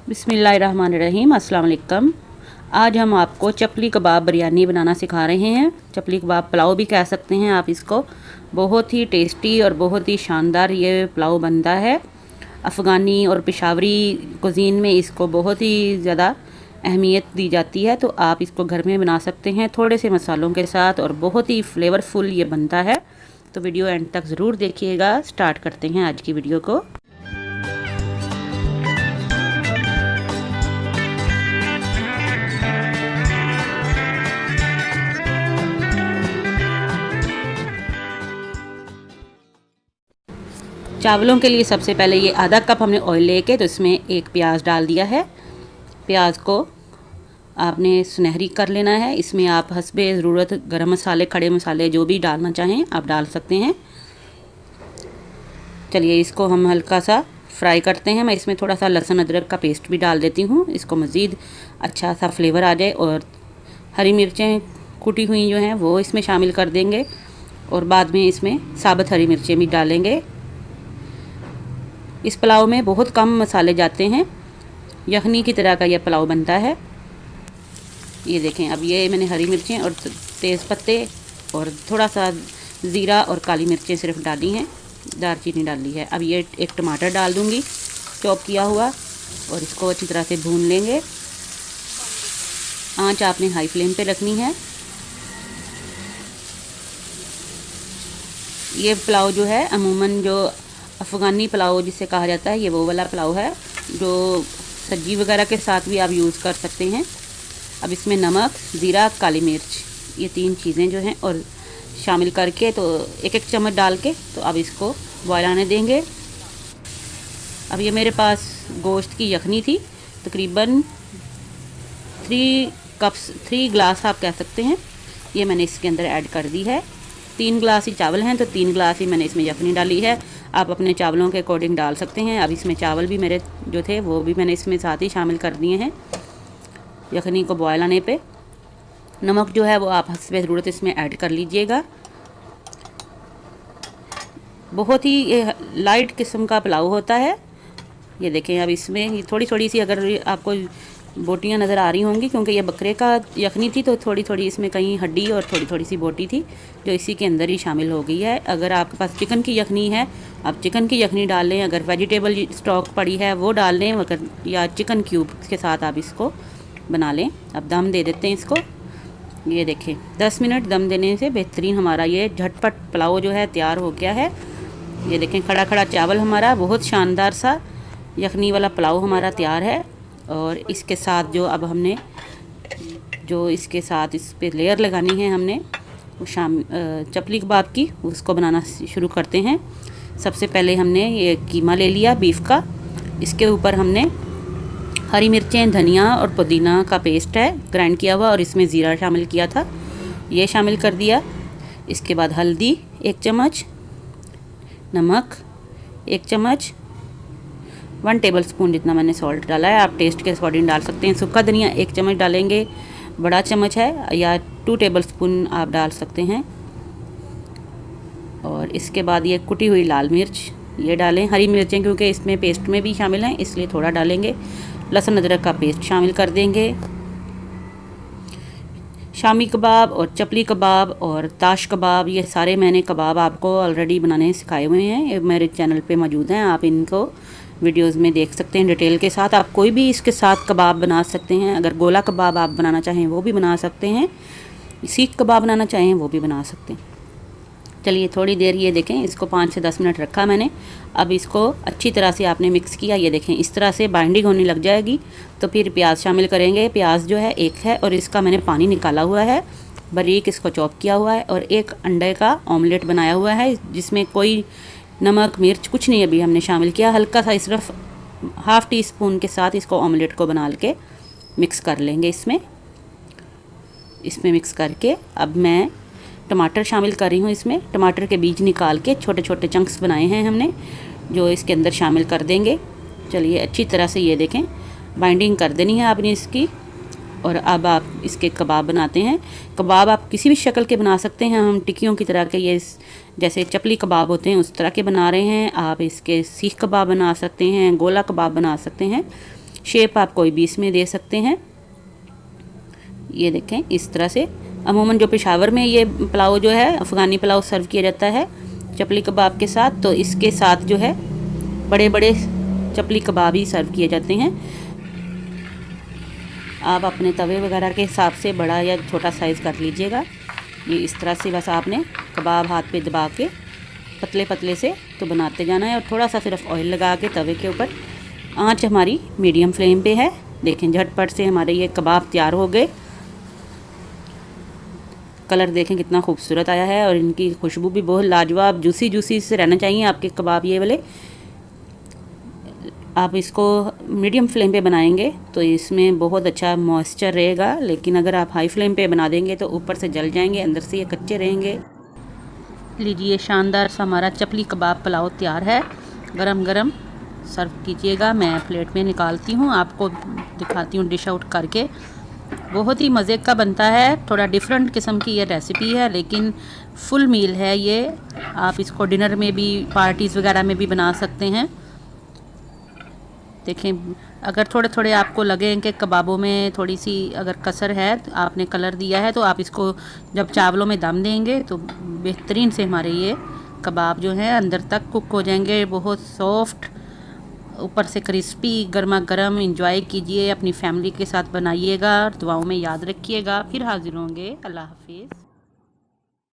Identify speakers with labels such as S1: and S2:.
S1: बिस्मिल्लाहिर्रहमानिर्रहीम, अस्सलाम वालेकुम। आज हम आपको चपली कबाब बिरयानी बनाना सिखा रहे हैं। चपली कबाब पुलाव भी कह सकते हैं आप इसको। बहुत ही टेस्टी और बहुत ही शानदार ये पुलाव बनता है। अफ़गानी और पेशावरी कुज़ीन में इसको बहुत ही ज़्यादा अहमियत दी जाती है, तो आप इसको घर में बना सकते हैं थोड़े से मसालों के साथ और बहुत ही फ्लेवरफुल ये बनता है। तो वीडियो एंड तक ज़रूर देखिएगा। स्टार्ट करते हैं आज की वीडियो को। चावलों के लिए सबसे पहले ये आधा कप हमने ऑयल लेके तो इसमें एक प्याज डाल दिया है। प्याज को आपने सुनहरी कर लेना है। इसमें आप हस्बे ज़रूरत गरम मसाले, खड़े मसाले जो भी डालना चाहें आप डाल सकते हैं। चलिए इसको हम हल्का सा फ्राई करते हैं। मैं इसमें थोड़ा सा लहसुन अदरक का पेस्ट भी डाल देती हूँ, इसको मज़ीद अच्छा सा फ्लेवर आ जाए। और हरी मिर्चें कुटी हुई जो हैं वो इसमें शामिल कर देंगे और बाद में इसमें साबुत हरी मिर्चें भी डालेंगे। इस पुलाव में बहुत कम मसाले जाते हैं, यखनी की तरह का यह पुलाव बनता है। ये देखें, अब ये मैंने हरी मिर्चें और तेज़ पत्ते और थोड़ा सा ज़ीरा और काली मिर्चें सिर्फ डाली हैं, दालचीनी डाली है। अब ये एक टमाटर डाल दूँगी चॉप किया हुआ और इसको अच्छी तरह से भून लेंगे। आंच आपने हाई फ्लेम पे रखनी है। ये पुलाव जो है अमूमन जो अफ़गानी पुलाव जिसे कहा जाता है, ये वो वाला पुलाव है जो सब्जी वगैरह के साथ भी आप यूज़ कर सकते हैं। अब इसमें नमक, ज़ीरा, काली मिर्च ये तीन चीज़ें जो हैं और शामिल करके तो एक एक चम्मच डाल के तो अब इसको बॉयल आने देंगे। अब ये मेरे पास गोश्त की यखनी थी, तकरीबन 3 गिलास आप कह सकते हैं, ये मैंने इसके अंदर ऐड कर दी है। 3 गिलास ही चावल हैं तो 3 गिलास ही मैंने इसमें यखनी डाली है। आप अपने चावलों के अकॉर्डिंग डाल सकते हैं। अब इसमें चावल भी मेरे जो थे वो भी मैंने इसमें साथ ही शामिल कर दिए हैं। यखनी को बॉयल आने पे नमक जो है वो आप हस्बे ज़रूरत इसमें ऐड कर लीजिएगा। बहुत ही लाइट किस्म का पुलाव होता है। ये देखें, अब इसमें थोड़ी थोड़ी सी अगर आपको बोटियां नज़र आ रही होंगी, क्योंकि ये बकरे का यखनी थी तो थोड़ी थोड़ी इसमें कहीं हड्डी और थोड़ी थोड़ी सी बोटी थी जो इसी के अंदर ही शामिल हो गई है। अगर आपके पास चिकन की यखनी है आप चिकन की यखनी डाल लें, अगर वेजिटेबल स्टॉक पड़ी है वो डाल लें, अगर या चिकन क्यूब के साथ आप इसको बना लें। अब दम दे देते हैं इसको। ये देखें, 10 मिनट दम देने से बेहतरीन हमारा ये झटपट पुलाव जो है तैयार हो गया है। ये देखें, खड़ा खड़ा चावल हमारा बहुत शानदार सा यखनी वाला पुलाव हमारा तैयार है। और इसके साथ जो अब हमने जो इसके साथ इस पे लेयर लगानी है हमने वो चपली कबाब की, उसको बनाना शुरू करते हैं। सबसे पहले हमने ये कीमा ले लिया बीफ का, इसके ऊपर हमने हरी मिर्चें, धनिया और पुदीना का पेस्ट है ग्राइंड किया हुआ और इसमें ज़ीरा शामिल किया था, ये शामिल कर दिया। इसके बाद हल्दी 1 चम्मच, नमक 1 चम्मच, 1 टेबलस्पून जितना मैंने सॉल्ट डाला है, आप टेस्ट के अकॉर्डिंग डाल सकते हैं। सूखा धनिया 1 चम्मच डालेंगे, बड़ा चम्मच है, या 2 टेबलस्पून आप डाल सकते हैं। और इसके बाद ये कुटी हुई लाल मिर्च ये डालें। हरी मिर्चें क्योंकि इसमें पेस्ट में भी शामिल हैं इसलिए थोड़ा डालेंगे। लहसुन अदरक का पेस्ट शामिल कर देंगे। शामी कबाब और चपली कबाब और ताश कबाब ये सारे मैंने कबाब आपको ऑलरेडी बनाने सिखाए हुए हैं, ये मेरे चैनल पे मौजूद हैं, आप इनको वीडियोस में देख सकते हैं डिटेल के साथ। आप कोई भी इसके साथ कबाब बना सकते हैं। अगर गोला कबाब आप बनाना चाहें वो भी बना सकते हैं, सीख कबाब बनाना चाहें वो भी बना सकते हैं। चलिए थोड़ी देर ये देखें, इसको 5 से 10 मिनट रखा मैंने। अब इसको अच्छी तरह से आपने मिक्स किया, ये देखें इस तरह से बाइंडिंग होने लग जाएगी तो फिर प्याज शामिल करेंगे। प्याज जो है 1 है और इसका मैंने पानी निकाला हुआ है, बारीक इसको चॉप किया हुआ है। और 1 अंडे का ऑमलेट बनाया हुआ है जिसमें कोई नमक मिर्च कुछ नहीं अभी हमने शामिल किया, हल्का सा सिर्फ ½ टीस्पून के साथ इसको ऑमलेट को बना के मिक्स कर लेंगे। इसमें मिक्स करके अब मैं टमाटर शामिल कर रही हूँ। इसमें टमाटर के बीज निकाल के छोटे छोटे चंक्स बनाए हैं हमने, जो इसके अंदर शामिल कर देंगे। चलिए अच्छी तरह से ये देखें बाइंडिंग कर देनी है आपने इसकी। और अब आप इसके कबाब बनाते हैं। कबाब आप किसी भी शक्ल के बना सकते हैं, हम टिक्कियों की तरह के ये जैसे चपली कबाब होते हैं उस तरह के बना रहे हैं। आप इसके सीख कबाब बना सकते हैं, गोला कबाब बना सकते हैं। शेप आप कोई भी इसमें दे सकते हैं। ये देखें इस तरह से। अमूमन जो पेशावर में ये पुलाव जो है अफ़गानी पुलाव सर्व किया जाता है चपली कबाब के साथ, तो इसके साथ जो है बड़े बड़े चपली कबाब ही सर्व किए जाते हैं। आप अपने तवे वगैरह के हिसाब से बड़ा या छोटा साइज़ कर लीजिएगा। ये इस तरह से बस आपने कबाब हाथ पे दबा के पतले पतले से तो बनाते जाना है, और थोड़ा सा सिर्फ ऑयल लगा के तवे के ऊपर। आंच हमारी मीडियम फ्लेम पे है। देखें झटपट से हमारे ये कबाब तैयार हो गए। कलर देखें कितना खूबसूरत आया है, और इनकी खुशबू भी बहुत लाजवाब जूसी जूसी से रहना चाहिए आपके कबाब ये वाले। आप इसको मीडियम फ्लेम पे बनाएंगे तो इसमें बहुत अच्छा मॉइस्चर रहेगा, लेकिन अगर आप हाई फ्लेम पे बना देंगे तो ऊपर से जल जाएंगे, अंदर से ये कच्चे रहेंगे। लीजिए शानदार सा हमारा चपली कबाब पुलाव तैयार है। गरम गरम सर्व कीजिएगा। मैं प्लेट में निकालती हूँ, आपको दिखाती हूँ डिश आउट करके। बहुत ही मज़े का बनता है। थोड़ा डिफरेंट किस्म की ये रेसिपी है, लेकिन फुल मील है ये। आप इसको डिनर में भी, पार्टीज़ वगैरह में भी बना सकते हैं। देखें, अगर थोड़े थोड़े आपको लगे कि कबाबों में थोड़ी सी अगर कसर है, तो आपने कलर दिया है, तो आप इसको जब चावलों में दम देंगे तो बेहतरीन से हमारे ये कबाब जो हैं अंदर तक कुक हो जाएंगे। बहुत सॉफ्ट, ऊपर से क्रिस्पी, गर्मा गर्म। एंजॉय कीजिए, अपनी फैमिली के साथ बनाइएगा। दुआओं में याद रखिएगा। फिर हाजिर होंगे। अल्लाह हाफिज़।